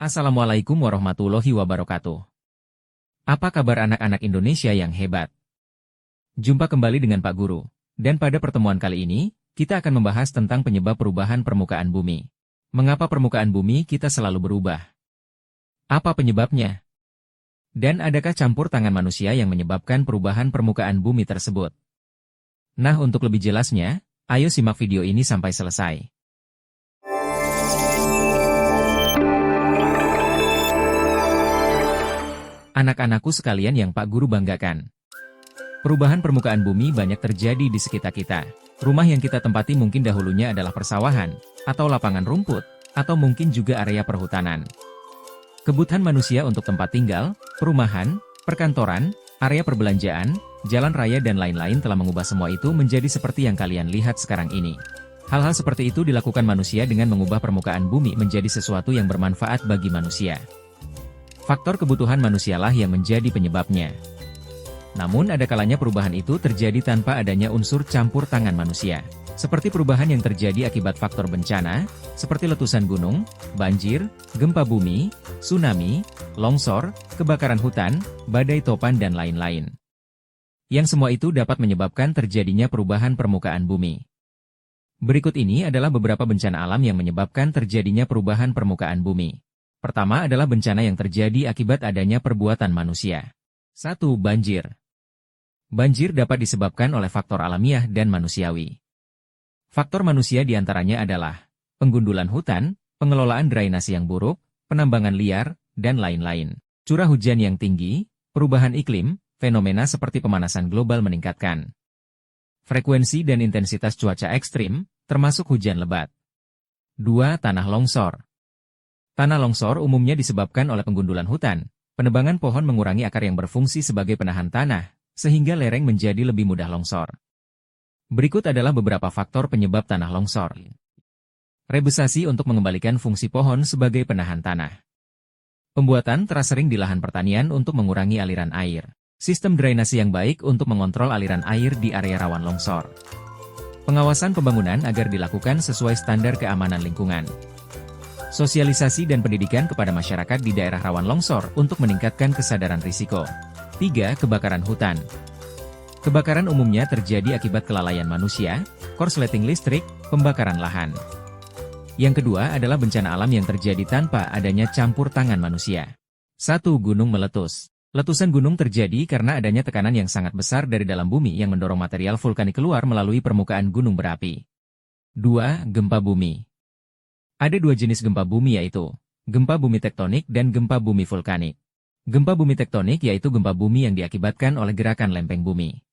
Assalamualaikum warahmatullahi wabarakatuh. Apa kabar anak-anak Indonesia yang hebat? Jumpa kembali dengan Pak Guru. Dan pada pertemuan kali ini, kita akan membahas tentang penyebab perubahan permukaan bumi. Mengapa permukaan bumi kita selalu berubah? Apa penyebabnya? Dan adakah campur tangan manusia yang menyebabkan perubahan permukaan bumi tersebut? Nah, untuk lebih jelasnya, ayo simak video ini sampai selesai. Anak-anakku sekalian yang Pak Guru banggakan. Perubahan permukaan bumi banyak terjadi di sekitar kita. Rumah yang kita tempati mungkin dahulunya adalah persawahan, atau lapangan rumput, atau mungkin juga area perhutanan. Kebutuhan manusia untuk tempat tinggal, perumahan, perkantoran, area perbelanjaan, jalan raya dan lain-lain telah mengubah semua itu menjadi seperti yang kalian lihat sekarang ini. Hal-hal seperti itu dilakukan manusia dengan mengubah permukaan bumi menjadi sesuatu yang bermanfaat bagi manusia. Faktor kebutuhan manusialah yang menjadi penyebabnya. Namun ada kalanya perubahan itu terjadi tanpa adanya unsur campur tangan manusia. Seperti perubahan yang terjadi akibat faktor bencana, seperti letusan gunung, banjir, gempa bumi, tsunami, longsor, kebakaran hutan, badai topan dan lain-lain. Yang semua itu dapat menyebabkan terjadinya perubahan permukaan bumi. Berikut ini adalah beberapa bencana alam yang menyebabkan terjadinya perubahan permukaan bumi. Pertama adalah bencana yang terjadi akibat adanya perbuatan manusia. 1. Banjir. Banjir dapat disebabkan oleh faktor alamiah dan manusiawi. Faktor manusia diantaranya adalah penggundulan hutan, pengelolaan drainase yang buruk, penambangan liar, dan lain-lain. Curah hujan yang tinggi, perubahan iklim, fenomena seperti pemanasan global meningkatkan. Frekuensi dan intensitas cuaca ekstrim, termasuk hujan lebat. 2. Tanah longsor. Tanah longsor umumnya disebabkan oleh penggundulan hutan. Penebangan pohon mengurangi akar yang berfungsi sebagai penahan tanah, sehingga lereng menjadi lebih mudah longsor. Berikut adalah beberapa faktor penyebab tanah longsor. Rebusasi untuk mengembalikan fungsi pohon sebagai penahan tanah. Pembuatan terasering di lahan pertanian untuk mengurangi aliran air. Sistem drainase yang baik untuk mengontrol aliran air di area rawan longsor. Pengawasan pembangunan agar dilakukan sesuai standar keamanan lingkungan. Sosialisasi dan pendidikan kepada masyarakat di daerah rawan longsor untuk meningkatkan kesadaran risiko. 3. Kebakaran hutan. Kebakaran umumnya terjadi akibat kelalaian manusia, korsleting listrik, pembakaran lahan. Yang kedua adalah bencana alam yang terjadi tanpa adanya campur tangan manusia. 1. Gunung meletus. Letusan gunung terjadi karena adanya tekanan yang sangat besar dari dalam bumi yang mendorong material vulkanik keluar melalui permukaan gunung berapi. 2. Gempa bumi. Ada dua jenis gempa bumi yaitu gempa bumi tektonik dan gempa bumi vulkanik. Gempa bumi tektonik yaitu gempa bumi yang diakibatkan oleh gerakan lempeng bumi.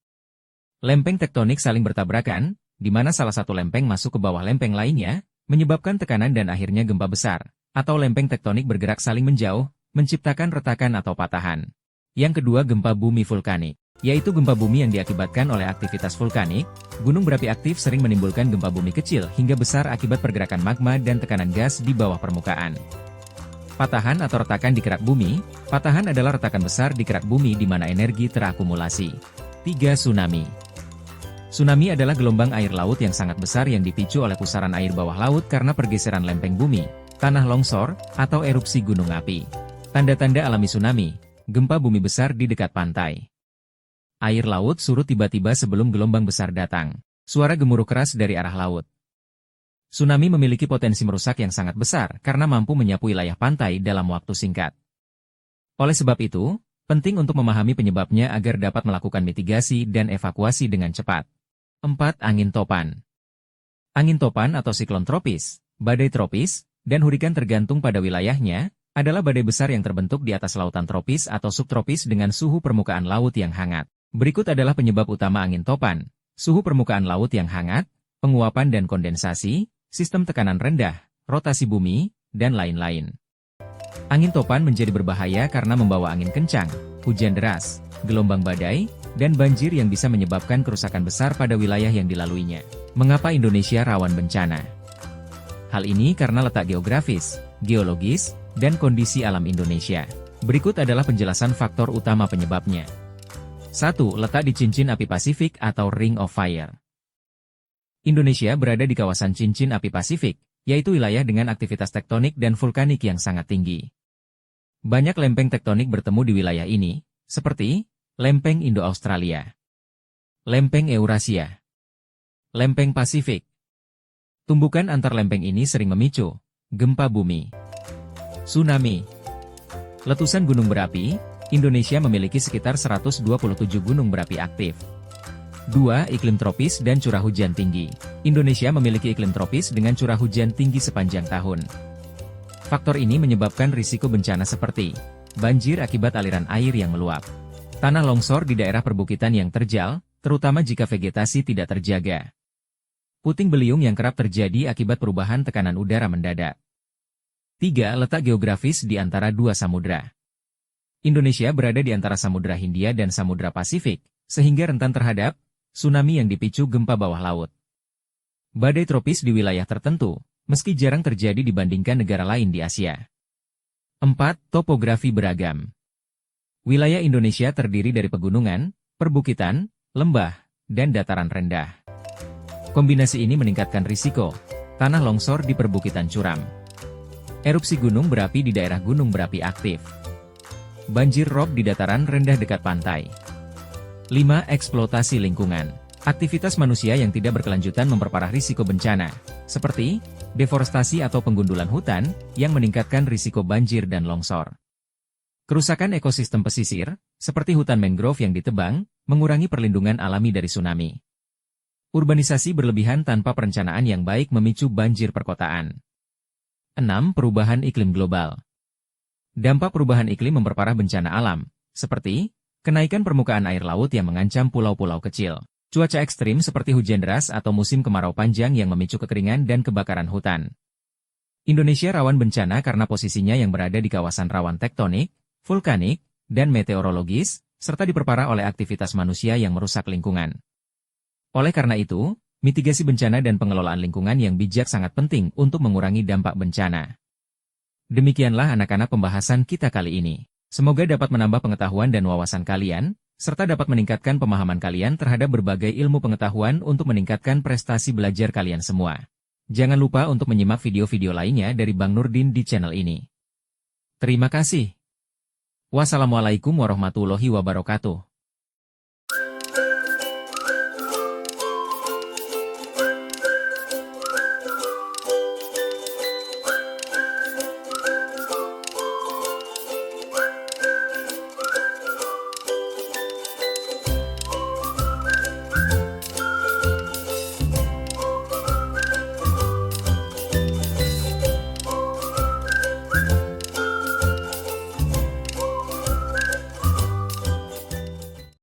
Lempeng tektonik saling bertabrakan, di mana salah satu lempeng masuk ke bawah lempeng lainnya, menyebabkan tekanan dan akhirnya gempa besar, atau lempeng tektonik bergerak saling menjauh, menciptakan retakan atau patahan. Yang kedua gempa bumi vulkanik, yaitu gempa bumi yang diakibatkan oleh aktivitas vulkanik. Gunung berapi aktif sering menimbulkan gempa bumi kecil hingga besar akibat pergerakan magma dan tekanan gas di bawah permukaan. Patahan atau retakan di kerak bumi. Patahan adalah retakan besar di kerak bumi di mana energi terakumulasi. 3. Tsunami. Tsunami adalah gelombang air laut yang sangat besar yang dipicu oleh pusaran air bawah laut karena pergeseran lempeng bumi, tanah longsor, atau erupsi gunung api. Tanda-tanda alami tsunami. Gempa bumi besar di dekat pantai. Air laut surut tiba-tiba sebelum gelombang besar datang. Suara gemuruh keras dari arah laut. Tsunami memiliki potensi merusak yang sangat besar karena mampu menyapu wilayah pantai dalam waktu singkat. Oleh sebab itu, penting untuk memahami penyebabnya agar dapat melakukan mitigasi dan evakuasi dengan cepat. 4. Angin topan. Angin topan atau siklon tropis, badai tropis, dan hurikan tergantung pada wilayahnya, adalah badai besar yang terbentuk di atas lautan tropis atau subtropis dengan suhu permukaan laut yang hangat. Berikut adalah penyebab utama angin topan: suhu permukaan laut yang hangat, penguapan dan kondensasi, sistem tekanan rendah, rotasi bumi, dan lain-lain. Angin topan menjadi berbahaya karena membawa angin kencang, hujan deras, gelombang badai, dan banjir yang bisa menyebabkan kerusakan besar pada wilayah yang dilaluinya. Mengapa Indonesia rawan bencana? Hal ini karena letak geografis, geologis, dan kondisi alam Indonesia. Berikut adalah penjelasan faktor utama penyebabnya. 1. Letak di cincin api Pasifik atau Ring of Fire. Indonesia berada di kawasan cincin api Pasifik, yaitu wilayah dengan aktivitas tektonik dan vulkanik yang sangat tinggi. Banyak lempeng tektonik bertemu di wilayah ini, seperti lempeng Indo-Australia, lempeng Eurasia, lempeng Pasifik. Tumbukan antar lempeng ini sering memicu gempa bumi, tsunami, letusan gunung berapi. Indonesia memiliki sekitar 127 gunung berapi aktif. 2. Iklim tropis dan curah hujan tinggi. Indonesia memiliki iklim tropis dengan curah hujan tinggi sepanjang tahun. Faktor ini menyebabkan risiko bencana seperti banjir akibat aliran air yang meluap, tanah longsor di daerah perbukitan yang terjal, terutama jika vegetasi tidak terjaga, puting beliung yang kerap terjadi akibat perubahan tekanan udara mendadak. 3. Letak geografis di antara dua samudra. Indonesia berada di antara Samudra Hindia dan Samudra Pasifik, sehingga rentan terhadap tsunami yang dipicu gempa bawah laut. Badai tropis di wilayah tertentu, meski jarang terjadi dibandingkan negara lain di Asia. 4. Topografi beragam. Wilayah Indonesia terdiri dari pegunungan, perbukitan, lembah, dan dataran rendah. Kombinasi ini meningkatkan risiko tanah longsor di perbukitan curam, erupsi gunung berapi di daerah gunung berapi aktif, banjir rob di dataran rendah dekat pantai. 5. Eksploitasi lingkungan. Aktivitas manusia yang tidak berkelanjutan memperparah risiko bencana, seperti deforestasi atau penggundulan hutan, yang meningkatkan risiko banjir dan longsor. Kerusakan ekosistem pesisir, seperti hutan mangrove yang ditebang, mengurangi perlindungan alami dari tsunami. Urbanisasi berlebihan tanpa perencanaan yang baik memicu banjir perkotaan. 6. Perubahan iklim global. Dampak perubahan iklim memperparah bencana alam, seperti kenaikan permukaan air laut yang mengancam pulau-pulau kecil, cuaca ekstrim seperti hujan deras atau musim kemarau panjang yang memicu kekeringan dan kebakaran hutan. Indonesia rawan bencana karena posisinya yang berada di kawasan rawan tektonik, vulkanik, dan meteorologis, serta diperparah oleh aktivitas manusia yang merusak lingkungan. Oleh karena itu, mitigasi bencana dan pengelolaan lingkungan yang bijak sangat penting untuk mengurangi dampak bencana. Demikianlah anak-anak pembahasan kita kali ini. Semoga dapat menambah pengetahuan dan wawasan kalian, serta dapat meningkatkan pemahaman kalian terhadap berbagai ilmu pengetahuan untuk meningkatkan prestasi belajar kalian semua. Jangan lupa untuk menyimak video-video lainnya dari Bang Nurdin di channel ini. Terima kasih. Wassalamualaikum warahmatullahi wabarakatuh.